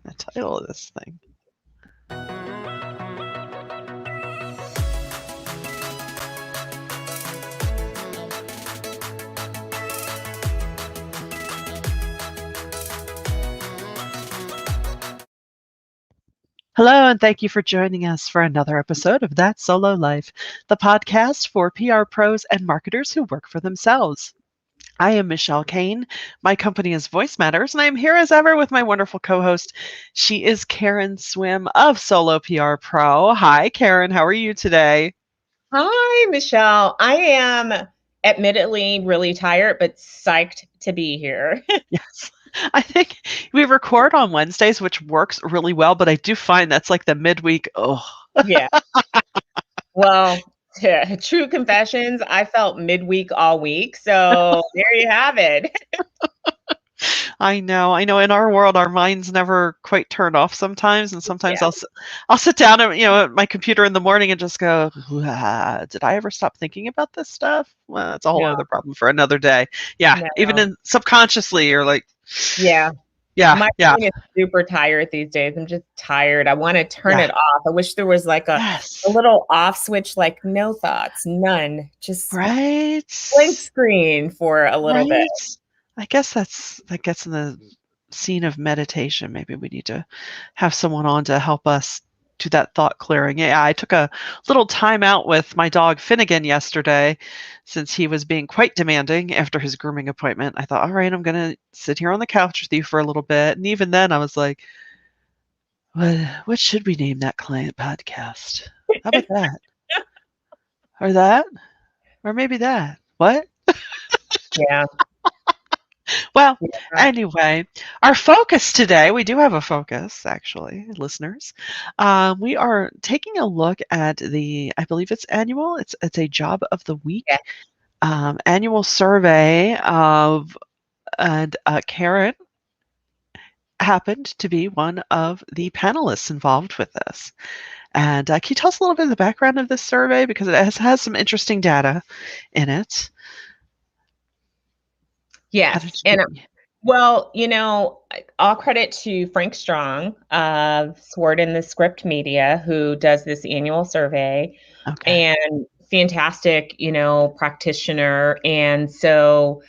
The title of this thing. Hello, and thank you for joining us for another episode of That Solo Life, the podcast for PR pros and marketers who work for themselves. I am Michelle Kane. My company is Voice Matters, and I am here as ever with my wonderful co host. She is Karen Swim of Solo PR Pro. Hi, Karen. How are you today? Hi, Michelle. I am admittedly really tired, but psyched to be here. Yes. I think we record on Wednesdays, which works really well, but I do find that's like the midweek. Oh, Yeah. Well, true confessions, I felt midweek all week. So there you have it. I know. I know. In our world, our minds never quite turn off sometimes, and sometimes Yeah. I'll sit down at at my computer in the morning and just go, did I ever stop thinking about this stuff? Well, that's a whole No, other problem for another day. Yeah, even no. in subconsciously, you're like, Yeah. yeah, My yeah, brain is super tired these days. I'm just tired. I want to turn yeah, it off. I wish there was like a yes, little off switch, like no thoughts, none, just right, blank screen for a little bit. right. I guess that gets in the scene of meditation. Maybe we need to have someone on to help us do that thought clearing. Yeah, I took a little time out with my dog Finnegan yesterday since he was being quite demanding after his grooming appointment. I thought, all right, I'm going to sit here on the couch with you for a little bit. And even then, I was like, what should we name that client podcast? How about that? Or that? Or maybe that? What? Yeah. Well, Yeah. anyway, our focus today, we do have a focus, actually, listeners. We are taking a look at I believe it's annual, it's a job of the Yeah. week annual survey of, and Karen happened to be one of the panelists involved with this. And can you tell us a little bit of the background of this survey? Because it has some interesting data in it. How did Yes. you And get? well, all credit to Frank Strong of Sword in the Script Media, who does this annual survey, Okay. and fantastic, practitioner. And so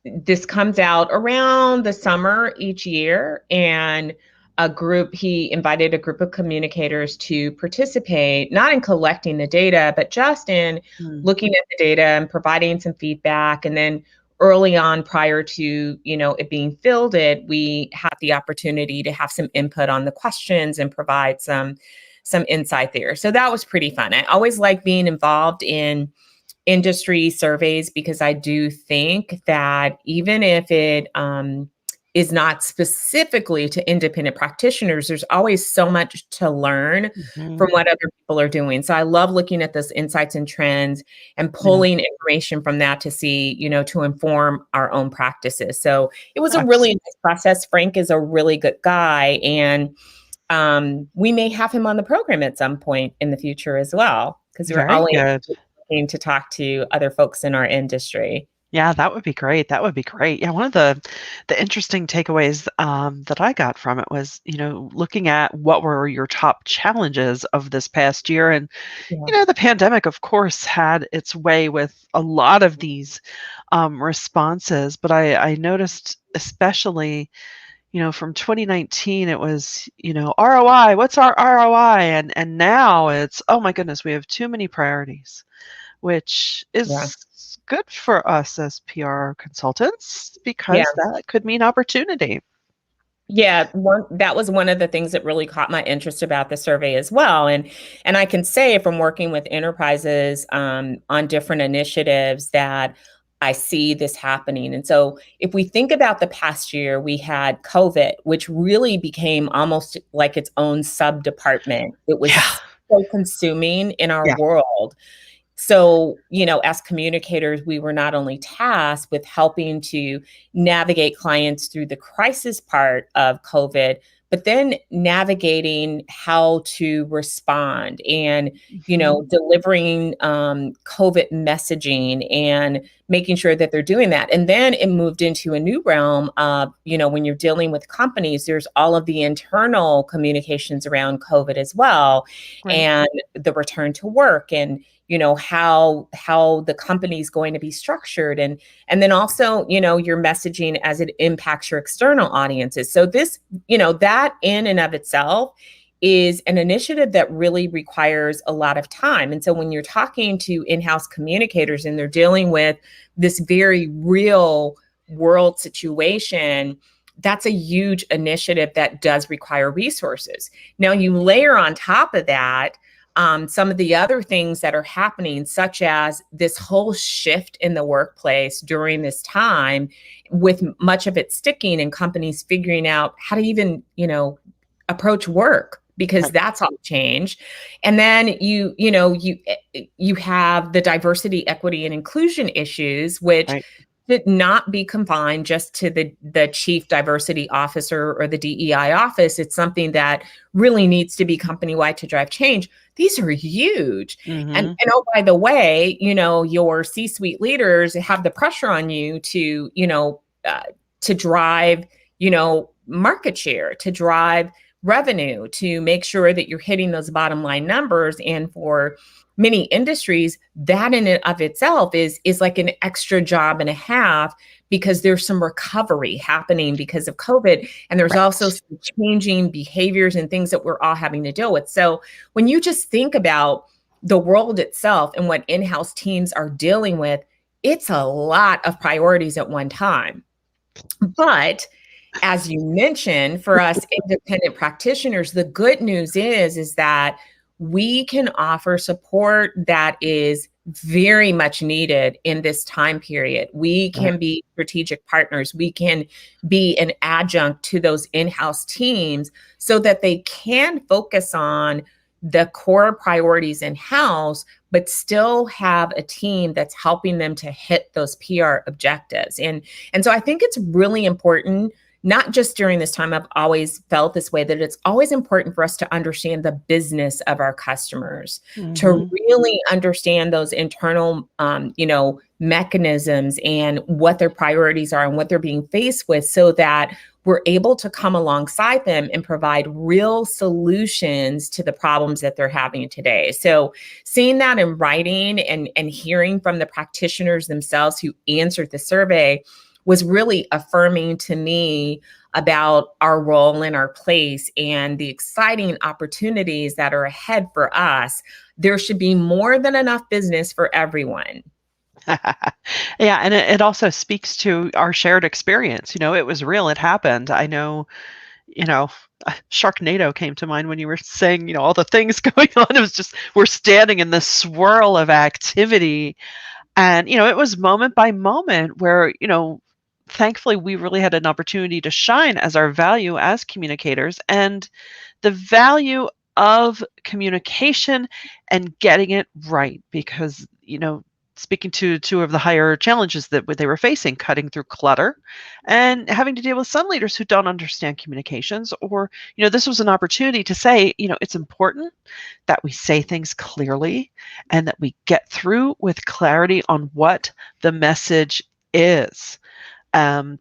this comes out around the summer each year. And he invited a group of communicators to participate, not in collecting the data, but just in Hmm. looking at the data and providing some feedback. And then early on, prior to it being fielded, we had the opportunity to have some input on the questions and provide some insight there. So that was pretty fun. I always like being involved in industry surveys because I do think that even if it is not specifically to independent practitioners, there's always so much to learn Mhm. from what other people are doing. So I love looking at those insights and trends and Yeah. pulling information from that to see, to inform our own practices. So it was a really Excellent. nice process. Frank is a really good guy, and we may have him on the program at some point in the future as well, because we're Very always good. looking to talk to other folks in our industry. Yeah, that would be great. That would be great. Yeah, one of the interesting takeaways that I got from it was, looking at what were your top challenges of this past year, and Yeah. the pandemic, of course, had its way with a lot of these responses. But I noticed, especially, from 2019, it was, ROI. What's our ROI? And now it's, oh my goodness, we have too many priorities, which Yeah. is good for us as PR consultants Yeah. because that could mean opportunity. Yeah, that was one of the things that really caught my interest about the survey as well. And I can say from working with enterprises on different initiatives that I see this happening. And so if we think about the past year, we had COVID, which really became almost like its own sub department. It Yeah, was so consuming in our yeah, world. So, as communicators, we were not only tasked with helping to navigate clients through the crisis part of COVID, but then navigating how to respond and, Mhm. delivering COVID messaging and making sure that they're doing that. And then it moved into a new realm of, when you're dealing with companies, there's all of the internal communications around COVID as well, Right. and the return to work, and how the company is going to be structured, and then also your messaging as it impacts your external audiences. So this, that in and of itself is an initiative that really requires a lot of time. And so when you're talking to in-house communicators and they're dealing with this very real world situation, that's a huge initiative that does require resources. Now you layer on top of that some of the other things that are happening, such as this whole shift in the workplace during this time, with much of it sticking and companies figuring out how to even, approach work, because Right. that's all changed. And then you have the diversity, equity, and inclusion issues, which Right. should not be confined just to the chief diversity officer or the DEI office. It's something that really needs to be company wide to drive change. These are huge. And Mhm. oh, by the way, your C-suite leaders have the pressure on you to, to drive, market share, to drive revenue, to make sure that you're hitting those bottom line numbers. And for many industries, that in and of itself is like an extra job and a half, because there's some recovery happening because of COVID, and there's also Right. some changing behaviors and things that we're all having to deal with. So when you just think about the world itself and what in-house teams are dealing with, it's a lot of priorities at one time. But as you mentioned, for us independent practitioners, the good news is that we can offer support that is very much needed in this time period. We Right. can be strategic partners. We can be an adjunct to those in-house teams so that they can focus on the core priorities in-house, but still have a team that's helping them to hit those PR objectives. And so I think it's really important, not just during this time. I've always felt this way, that it's always important for us to understand the business of our customers, to Mhm. really understand those internal, mechanisms and what their priorities are and what they're being faced with, so that we're able to come alongside them and provide real solutions to the problems that they're having today. So seeing that in writing and hearing from the practitioners themselves who answered the survey was really affirming to me about our role and our place and the exciting opportunities that are ahead for us. There should be more than enough business for everyone. Yeah, and it also speaks to our shared experience. It was real, it happened. I know, you know, Sharknado came to mind when you were saying, all the things going on. It was just we're standing in this swirl of activity. And, it was moment by moment where, thankfully we really had an opportunity to shine as our value as communicators. And the value of communication and getting it right, because speaking to two of the higher challenges that they were facing, cutting through clutter and having to deal with some leaders who don't understand communications, or this was an opportunity to say, it's important that we say things clearly and that we get through with clarity on what the message is. um,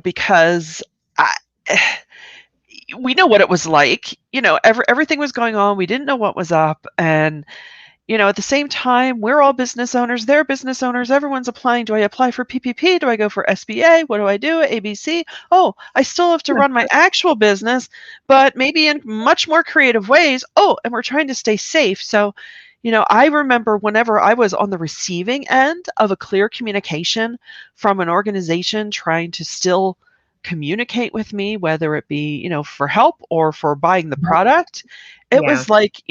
because I, we know what it was like. Everything was going on. We didn't know what was up. And, at the same time, we're all business owners. They're business owners. Everyone's applying. Do I apply for PPP? Do I go for SBA? What do I do? ABC? Oh, I still have to run my actual business, but maybe in much more creative ways. Oh, and we're trying to stay safe. So, I remember whenever I was on the receiving end of a clear communication from an organization trying to still communicate with me, whether it be, for help or for buying the product, it Yeah. was like,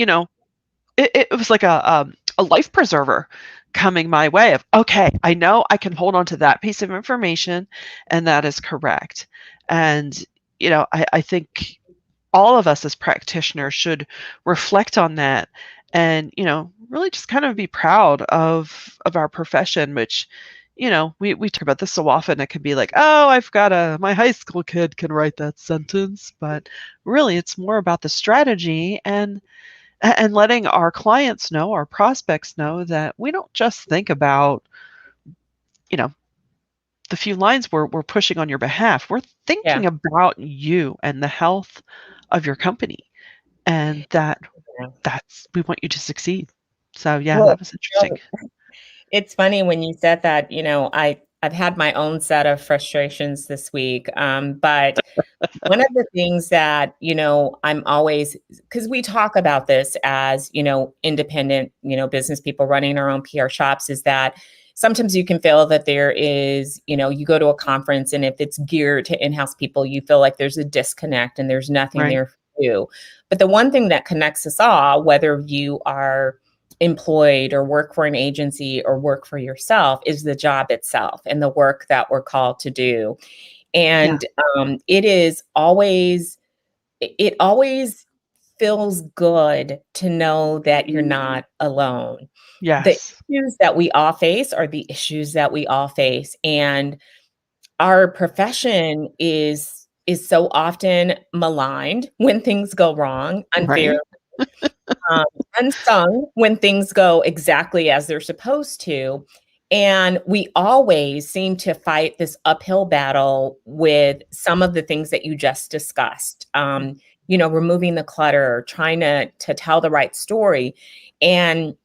it was like a life preserver coming my way of, okay, I know I can hold on to that piece of information and that is correct. And, I think all of us as practitioners should reflect on that and, really just kind of be proud of our profession, which, we talk about this so often. It can be like, oh, my high school kid can write that sentence, but really it's more about the strategy and letting our clients know, our prospects know that we don't just think about, you know, the few lines we're pushing on your behalf. We're Yeah. thinking about you and the health of your company, and Yeah. that's we want you to succeed. So, yeah, Well, that was interesting. it's funny when you said that, I've had my own set of frustrations this week. But one of the things that, I'm always, because we talk about this as, independent, business people running our own PR shops, is that sometimes you can feel that there is, you go to a conference and if it's geared to in-house people, you feel like there's a disconnect and there's nothing Right. there for you. But the one thing that connects us all, whether you are employed or work for an agency or work for yourself, is the job itself and the work that we're called to do. Yeah. And it always feels good to know that you're not alone. The Yes. issues that we all face are the issues that we all face. And our profession is so often maligned when things go wrong, unfair, Right? um, unsung when things go exactly as they're supposed to. And we always seem to fight this uphill battle with some of the things that you just discussed. Removing the clutter, trying to tell the right story. And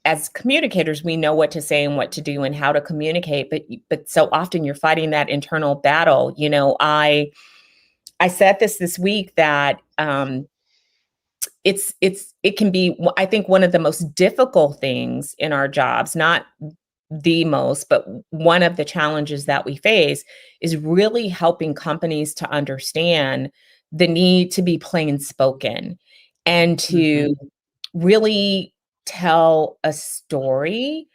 as communicators, we know what to say and what to do and how to communicate, but so often you're fighting that internal battle. I said this week that it can be, I think, one of the most difficult things in our jobs, not the most, but one of the challenges that we face is really helping companies to understand the need to be plain spoken and to Mhm. really tell a story.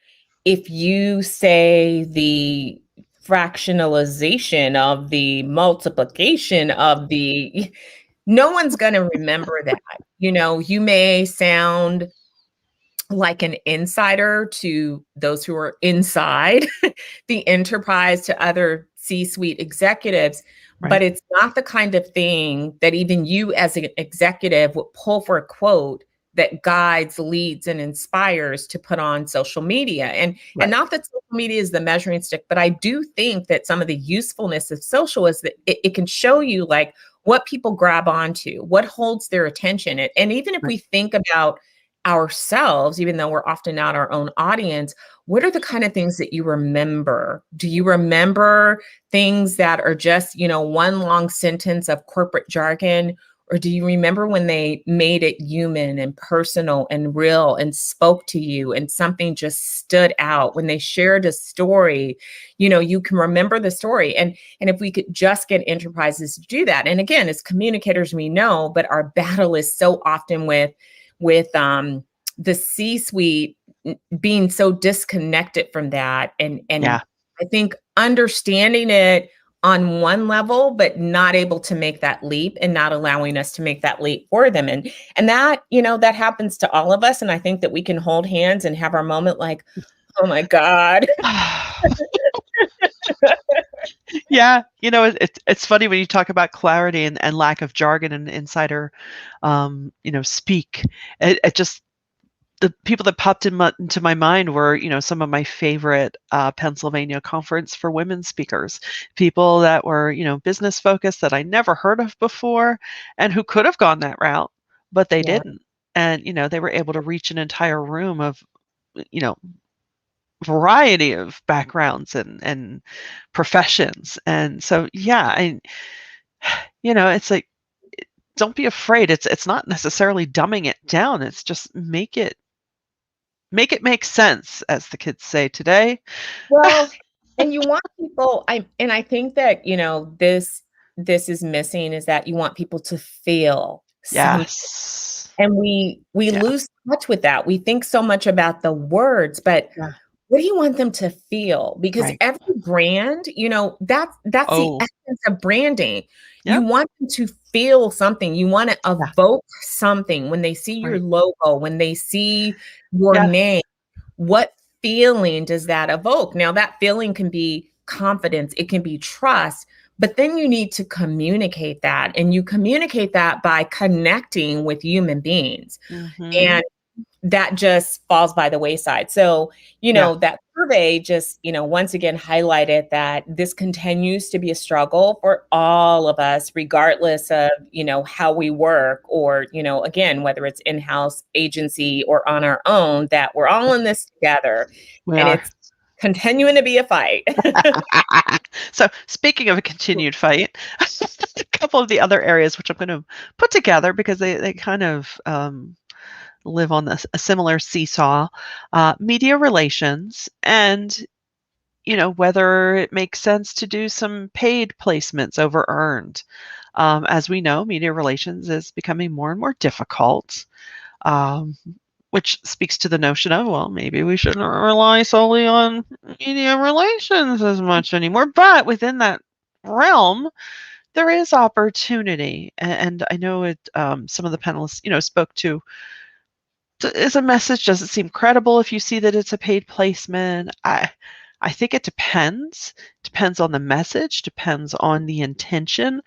If you say the fractionalization of the multiplication of the, no one's going to remember that. You may sound like an insider to those who are inside the enterprise, to other C-suite executives, but Right. it's not the kind of thing that even you as an executive would pull for a quote that guides, leads, and inspires to put on social media. And Right. not that social media is the measuring stick, but I do think that some of the usefulness of social is that it can show you like what people grab onto, what holds their attention. And even if Right. we think about ourselves, even though we're often not our own audience, what are the kind of things that you remember? Do you remember things that are just, one long sentence of corporate jargon? Or do you remember when they made it human and personal and real and spoke to you and something just stood out when they shared a story? You can remember the story. And if we could just get enterprises to do that. And again, as communicators, we know, but our battle is so often with the C-suite being so disconnected from that, and Yeah. I think understanding it on one level but not able to make that leap and not allowing us to make that leap for them. And that, that happens to all of us, and I think that we can hold hands and have our moment like, oh my god. Yeah, it's funny when you talk about clarity and lack of jargon and insider, speak. It just the people that popped into my mind were, some of my favorite, Pennsylvania conference for women speakers. People that were, business focused that I never heard of before and who could have gone that route, but they Yeah. didn't. And, they were able to reach an entire room of, you know, variety of backgrounds and professions. And so, yeah, it's like, don't be afraid. It's not necessarily dumbing it down. It's just make it make sense, as the kids say today. Well, and you want people, I think that, this is missing, is that you want people to feel something. Yes. And we Yeah. lose touch with that. We think so much about the words, but Yeah. what do you want them to feel? Because Right. every brand, that's the Oh, essence of branding. You yep. want them to feel something. You want to Yeah. evoke something when they see your Right. logo, when they see your Yeah. name. What feeling does that evoke? Now, that feeling can be confidence, it can be trust, but then you need to communicate that. And you communicate that by connecting with human beings. Hmm. And that just falls by the wayside. So, Yeah. that survey just, once again highlighted that this continues to be a struggle for all of us, regardless of, how we work or, again, whether it's in-house agency or on our own, that we're all in this together. We And are. it's continuing to be a fight. So, speaking of a continued fight, a couple of the other areas which I'm going to put together because they kind of live on a similar seesaw, media relations, and whether it makes sense to do some paid placements over earned. As we know, media relations is becoming more and more difficult. Um, which speaks to the notion of, well, maybe we shouldn't rely solely on media relations as much anymore. But within that realm, there is opportunity. And I know some of the panelists, spoke to, is a message, does it seem credible if you see that it's a paid placement? I think it depends on the message, depends on the intention.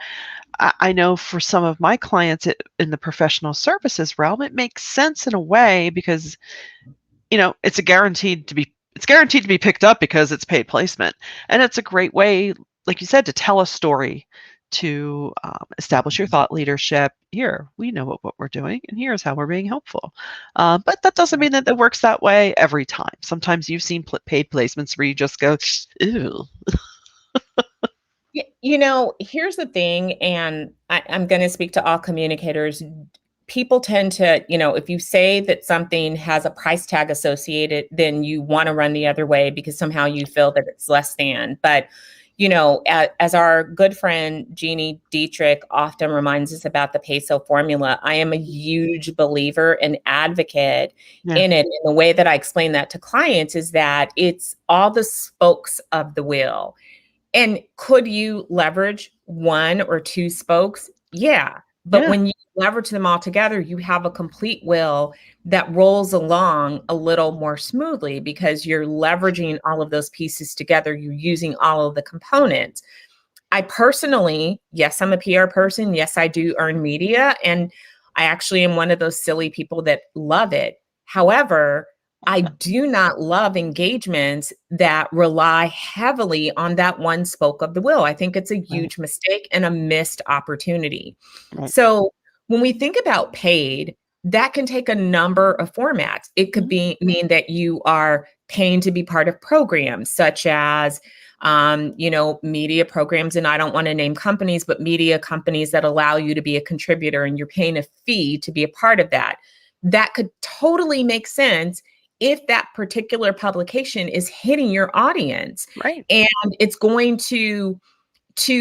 I know for some of my clients in the professional services realm, it makes sense in a way because it's guaranteed to be picked up because it's paid placement, and it's a great way, like you said, to tell a story, to establish your thought leadership. Here, we know what we're doing, and here's how we're being helpful. But that doesn't mean that it works that way every time. Sometimes you've seen paid placements where you just go, ew. Here's the thing, and I'm going to speak to all communicators. People tend to, if you say that something has a price tag associated, then you want to run the other way because somehow you feel that it's less than. But, as our good friend Jeannie Dietrich often reminds us about the peso formula, I am a huge believer and advocate Yeah, in it. And the way that I explain that to clients is that it's all the spokes of the wheel. And could you leverage one or two spokes? Yeah. But yeah, when you leverage them all together, you have a complete wheel that rolls along a little more smoothly because you're leveraging all of those pieces together. You're using all of the components. I personally, yes, I'm a PR person. Yes, I do earn media. And I actually am one of those silly people that love it. However, I do not love engagements that rely heavily on that one spoke of the wheel. I think it's a right, huge mistake and a missed opportunity. right. So when we think about paid, that can take a number of formats. It could Mhm. be mean that you are paying to be part of programs such as media programs, and I don't want to name companies, but media companies that allow you to be a contributor and you're paying a fee to be a part of that. That could totally make sense if that particular publication is hitting your audience Right. and it's going to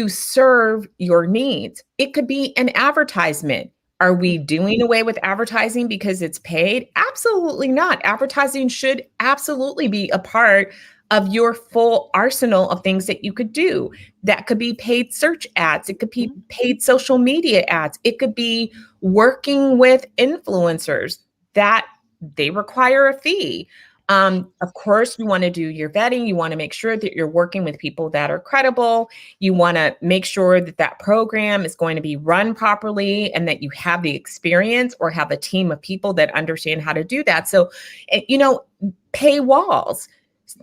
serve your needs. It could be an advertisement. Are we doing away with advertising because it's paid? Absolutely not. Advertising should absolutely be a part of your full arsenal of things that you could do. That could be paid search ads, it could be Mhm. paid social media ads, it could be working with influencers that they require a fee. Of course, you want to do your vetting. You want to make sure that you're working with people that are credible. You want to make sure that that program is going to be run properly and that you have the experience or have a team of people that understand how to do that. So, pay walls.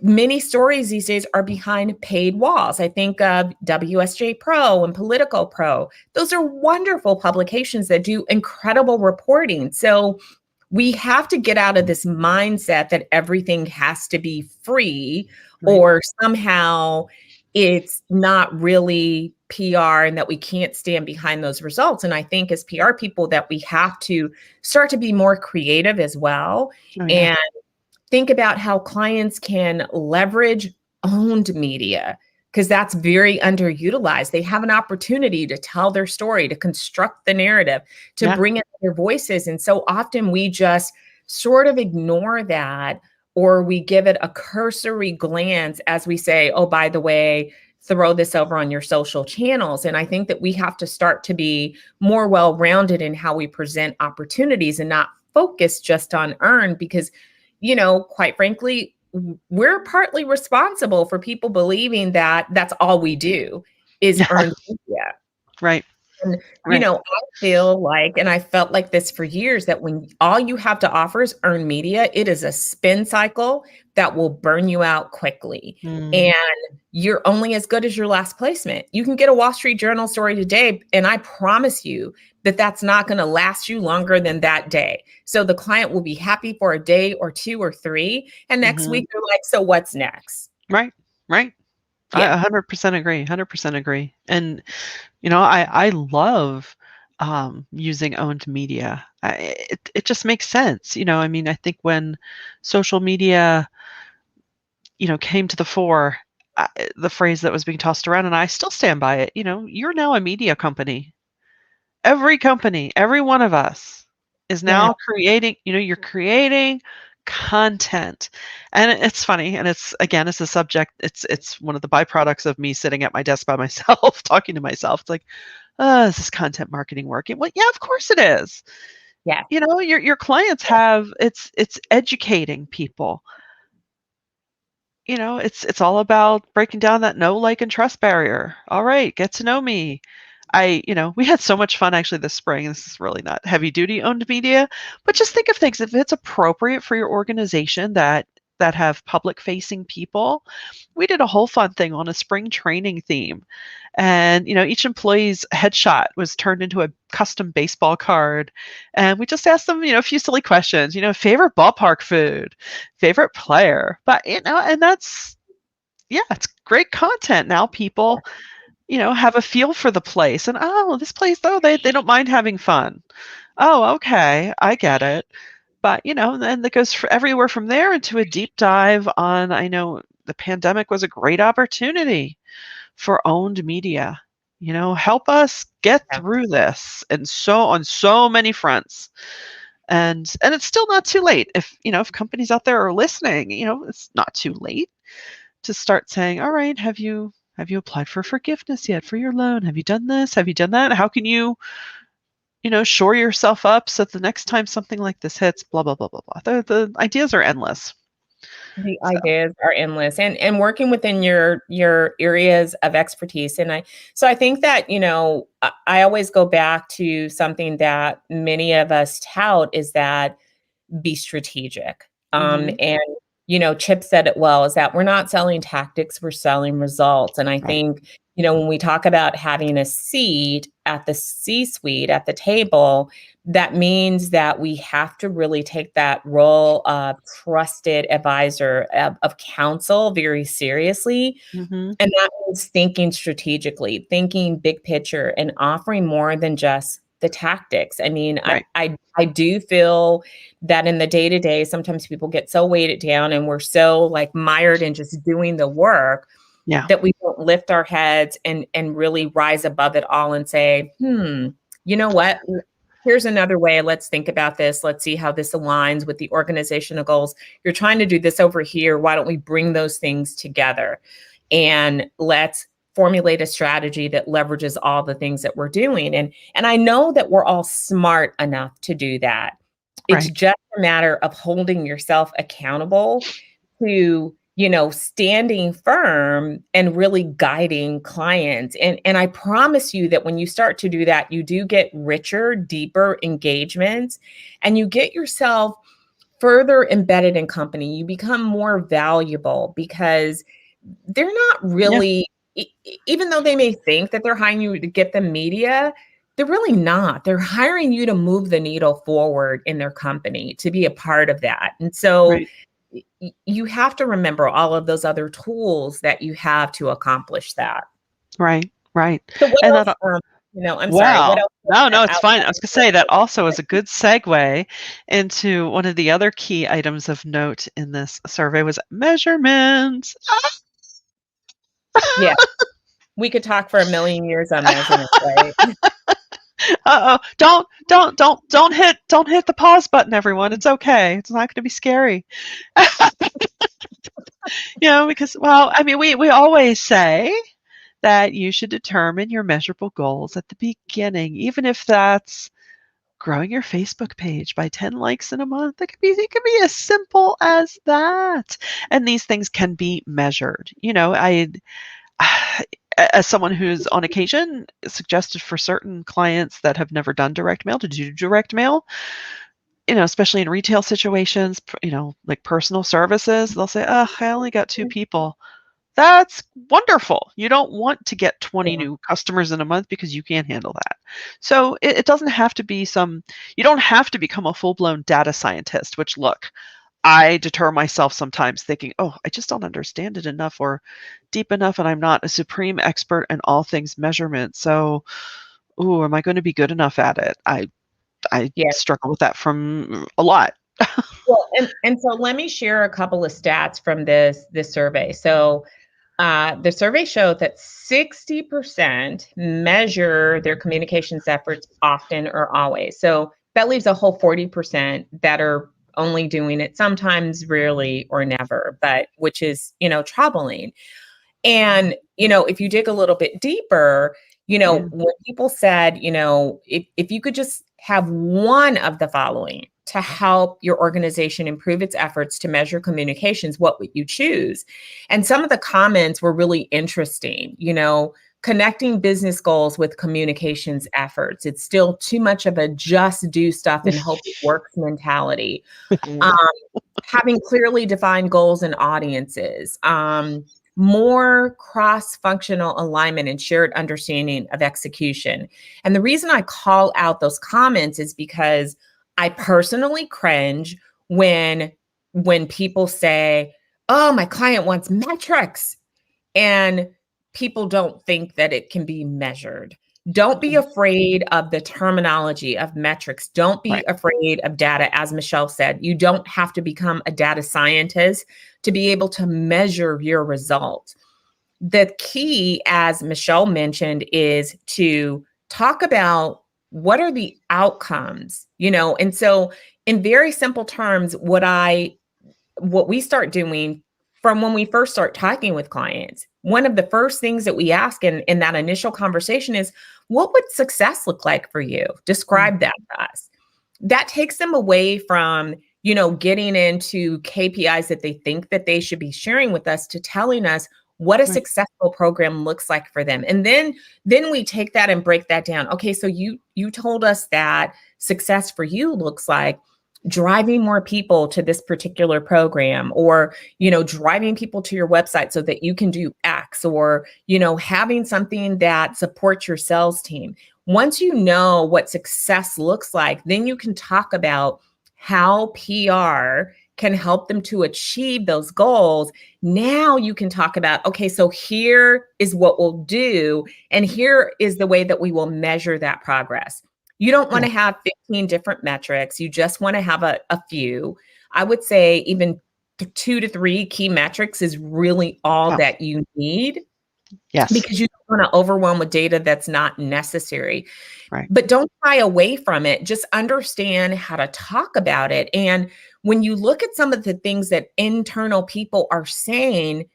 Many stories these days are behind paid walls. I think of WSJ Pro and Political Pro. Those are wonderful publications that do incredible reporting. So, we have to get out of this mindset that everything has to be free Right. or somehow it's not really PR and that we can't stand behind those results. And I think as PR people that we have to start to be more creative as well Oh, yeah. and think about how clients can leverage owned media because that's very underutilized. They have an opportunity to tell their story, to construct the narrative, to Yeah. bring in their voices. And so often we just sort of ignore that or we give it a cursory glance as we say, oh, by the way, throw this over on your social channels. And I think that we have to start to be more well rounded in how we present opportunities and not focus just on earn because, quite frankly, we're partly responsible for people believing that that's all we do is Yeah. earn media. Right. And, Right. I feel like, and I felt like this for years, that when all you have to offer is earned media, it is a spin cycle that will burn you out quickly. Mm. And you're only as good as your last placement. You can get a Wall Street Journal story today, and I promise you that that's not going to last you longer than that day. So the client will be happy for a day or two or three. And next Mhm. week, they're like, so what's next? Right. Right. I Yeah. 100% agree. 100% agree. And I love using owned media. It just makes sense. I mean, I think when social media, came to the fore, the phrase that was being tossed around, and I still stand by it. You're now a media company. Every company, every one of us is Yeah. now creating. You're creating content, and it's funny, and it's a subject. It's one of the byproducts of me sitting at my desk by myself, talking to myself. It's like, is this content marketing working? Well, yeah, of course it is. Yeah. Your clients have it's educating people. It's all about breaking down that know, like, and trust barrier. All right, get to know me. We had so much fun actually this spring. This is really not heavy duty owned media, but just think of things if it's appropriate for your organization that have public facing people. We did a whole fun thing on a spring training theme. And, each employee's headshot was turned into a custom baseball card. And we just asked them, a few silly questions, favorite ballpark food, favorite player. But, and yeah, it's great content. Now people, have a feel for the place. And, oh, this place, though, they don't mind having fun. Oh, okay. I get it. But, then that goes for everywhere from there into a deep dive on, I know the pandemic was a great opportunity for owned media. Help us get Yeah. through this and so on so many fronts. And it's still not too late. If companies out there are listening, it's not too late to start saying, all right, have you applied for forgiveness yet for your loan? Have you done this? Have you done that? How can shore yourself up so that the next time something like this hits, blah, blah, blah, blah, blah. The ideas are endless. The So, ideas are endless and working within your areas of expertise. And I think that, I always go back to something that many of us tout is that be strategic. mhm, And Chip said it well, is that we're not selling tactics, we're selling results. And I right. think, when we talk about having a seat at the C-suite at the table, that means that we have to really take that role of trusted advisor of counsel very seriously. Mhm, And that means thinking strategically, thinking big picture, and offering more than just the tactics. I mean, right. I do feel that in the day to day, sometimes people get so weighted down and we're so like mired in just doing the work Yeah, that we don't lift our heads and really rise above it all and say, you know what? Here's another way. Let's think about this. Let's see how this aligns with the organizational goals. You're trying to do this over here. Why don't we bring those things together? And let's formulate a strategy that leverages all the things that we're doing. And I know that we're all smart enough to do that. It's right. just a matter of holding yourself accountable to, standing firm and really guiding clients. And I promise you that when you start to do that, you do get richer, deeper engagements, and you get yourself further embedded in company. You become more valuable because they're not Yeah, really, even though they may think that they're hiring you to get them media, they're really not. They're hiring you to move the needle forward in their company, to be a part of that. And so right, you have to remember all of those other tools that you have to accomplish that. right, right. So what And else, that I'm sorry, what Wow. else No, no, it's outside fine. I was of gonna your say that focus? also is a good segue into one of the other key items of note in this survey was measurement. Yeah, we could talk for a million years on measurement, right? Uh-oh. Don't hit the pause button, everyone. It's okay. It's not going to be scary. Because, well, I mean, we always say that you should determine your measurable goals at the beginning, even if that's growing your Facebook page by 10 likes in a month. It can be as simple as that. And these things can be measured. As someone who's on occasion suggested for certain clients that have never done direct mail to do direct mail, especially in retail situations, like personal services, they'll say, oh, I only got 2 people. That's wonderful. You don't want to get 20 Yeah. new customers in a month because you can't handle that. So it doesn't have to be you don't have to become a full blown data scientist, which look, I deter myself sometimes thinking, oh, I just don't understand it enough or deep enough, and I'm not a supreme expert in all things measurement. So, ooh, am I going to be good enough at it? I Yeah. struggle with that from a lot. Well, and so let me share a couple of stats from this survey. So the survey showed that 60% measure their communications efforts often or always. So that leaves a whole 40% that are only doing it sometimes, rarely, or never, but which is, troubling. And, if you dig a little bit deeper, Yeah, when people said, if you could just have one of the following to help your organization improve its efforts to measure communications, what would you choose? And some of the comments were really interesting, connecting business goals with communications efforts. It's still too much of a just do stuff and hope it works mentality. Um, Having clearly defined goals and audiences, more cross-functional alignment and shared understanding of execution. And the reason I call out those comments is because I personally cringe when people say, "Oh, my client wants metrics." And people don't think that it can be measured. Don't be afraid of the terminology of metrics. Don't be right. afraid of data. As Michelle said, you don't have to become a data scientist to be able to measure your results. The key, as Michelle mentioned, is to talk about what are the outcomes, and so in very simple terms, what we start doing from when we first start talking with clients, one of the first things that we ask in that initial conversation is, what would success look like for you? Mm, Describe that to us. That takes them away from, getting into KPIs that they think that they should be sharing with us to telling us what a right. successful program looks like for them. And then we take that and break that down. Okay, so you told us that success for you looks like driving more people to this particular program, or driving people to your website so that you can do X, or having something that supports your sales team. Once you know what success looks like, then you can talk about how PR can help them to achieve those goals. Now you can talk about, okay, so here is what we'll do, and here is the way that we will measure that progress. You don't want Yeah. to have 15 different metrics. You just want to have a few. I would say even 2 to 3 key metrics is really all Oh, that you need, yes. because you don't want to overwhelm with data that's not necessary. Right. But don't shy away from it. Just understand how to talk about it. And when you look at some of the things that internal people are saying,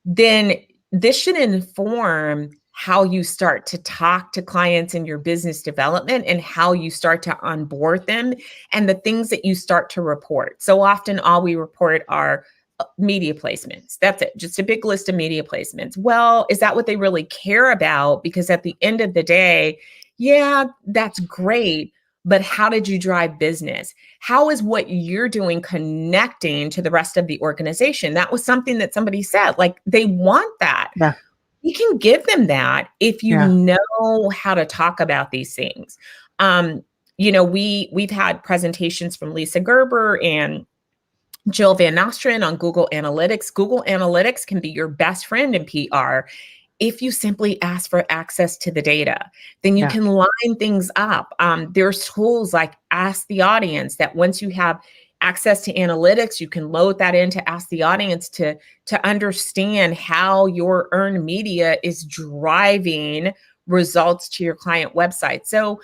then this should inform how you start to talk to clients in your business development and how you start to onboard them and the things that you start to report. So often, all we report are media placements. That's it, just a big list of media placements. Well, is that what they really care about? Because at the end of the day, yeah, that's great. But how did you drive business? How is what you're doing connecting to the rest of the organization? That was something that somebody said, like they want that. Yeah. We can give them that if you Yeah. know how to talk about these things. We've had presentations from Lisa Gerber and Jill Van Nostrand on Google Analytics. Google Analytics can be your best friend in PR if you simply ask for access to the data. Then you Yeah. can line things up. There's tools like Ask the Audience that once you have access to analytics, you can load that in to ask the audience to understand how your earned media is driving results to your client website. So,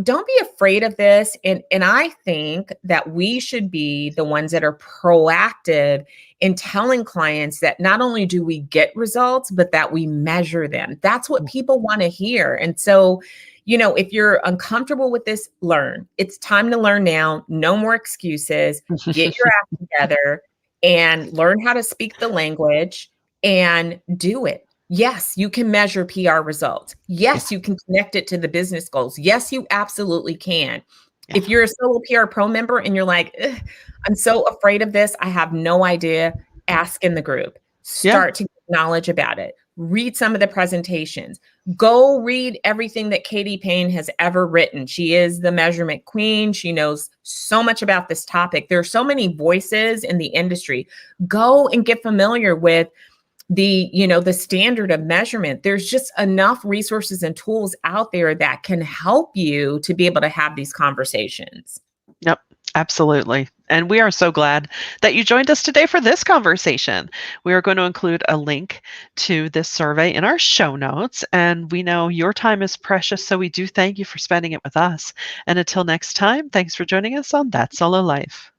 don't be afraid of this. And I think that we should be the ones that are proactive in telling clients that not only do we get results, but that we measure them. That's what people want to hear. And so, if you're uncomfortable with this, learn. It's time to learn now. No more excuses. Get your act together and learn how to speak the language and do it. Yes, you can measure PR results. Yeah. Yes, you can connect it to the business goals. Yes, you absolutely can. Yeah. If you're a solo PR pro member and you're like, I'm so afraid of this, I have no idea, ask in the group. Yeah. Start to get knowledge about it. Read some of the presentations. Go read everything that Katie Payne has ever written. She is the measurement queen. She knows so much about this topic. There are so many voices in the industry. Go and get familiar with the standard of measurement. There's just enough resources and tools out there that can help you to be able to have these conversations. Yep, absolutely. And we are so glad that you joined us today for this conversation. We are going to include a link to this survey in our show notes. And we know your time is precious, so we do thank you for spending it with us. And until next time, thanks for joining us on That Solo Life.